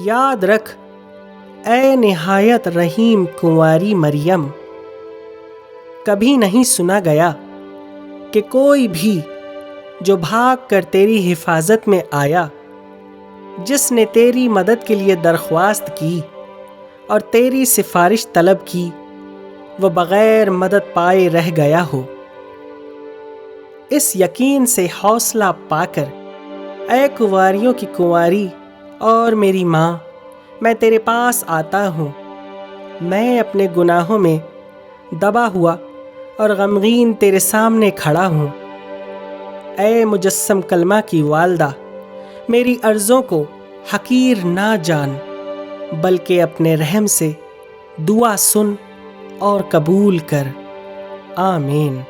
یاد رکھ اے نہایت رحیم کنواری مریم، کبھی نہیں سنا گیا کہ کوئی بھی جو بھاگ کر تیری حفاظت میں آیا، جس نے تیری مدد کے لیے درخواست کی اور تیری سفارش طلب کی، وہ بغیر مدد پائے رہ گیا ہو۔ اس یقین سے حوصلہ پا کر اے کنواریوں کی کنواری اور میری ماں، میں تیرے پاس آتا ہوں۔ میں اپنے گناہوں میں دبا ہوا اور غمگین تیرے سامنے کھڑا ہوں۔ اے مجسم کلمہ کی والدہ، میری عرضوں کو حقیر نہ جان، بلکہ اپنے رحم سے دعا سن اور قبول کر۔ آمین۔